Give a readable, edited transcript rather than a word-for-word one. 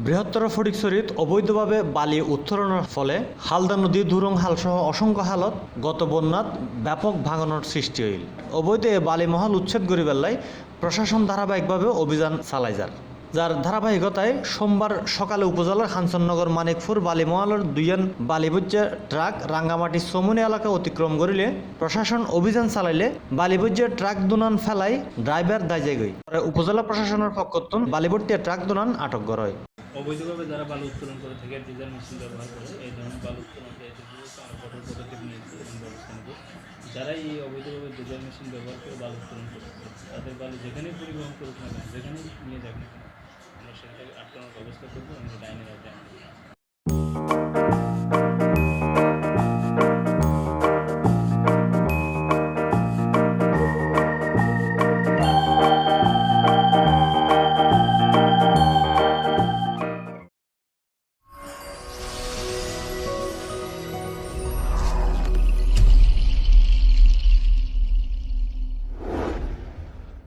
বৃহত্তর ফটিকছড়িত অবৈধভাবে বালি উত্তোলনের ফলে হালদা নদী দুরং হালসহ অসংখ্য হালত গত বন্যাত ব্যাপক ভাঙনের সৃষ্টি হইল। অবৈধ এ বালি মহল উচ্ছেদ করি বেলায় প্রশাসন ধারাবাহিকভাবে অভিযান চালায় যার ধারাবাহিকতায় সোমবার সকালে উপজেলার খানচননগর মানিকপুর বালিমহলের দুইয়ান বালিবজ্জা ট্রাক রাঙ্গামাটি চমুনি এলাকা অতিক্রম করিলে প্রশাসন অভিযান চালাইলে বালিবজ্জা ট্রাক দুনান ফেলাই ড্রাইভার দায় গই। পরে উপজেলা প্রশাসনের পক্ষতুন বালিভর্তি ট্রাক দুনান আটক করা হয়। অবৈধভাবে যারা বালু উত্তোলন করে থাকে ডিজেল মেশিন ব্যবহার করে এই ধরনের বালু উত্তোলনকে কঠোর পদক্ষেপ নিয়েছে এবং ব্যবস্থা নেব। যারা এই অবৈধভাবে ডিজেল মেশিন ব্যবহার করে বালু উত্তোলন করছে তাদের বালু যেখানেই পরিবহন করুক না কেন, যেখানেই নিয়ে যাক না কেন, আমরা সেটাকে আটকানোর ব্যবস্থা করবো এবং এটা আইনের আওতায়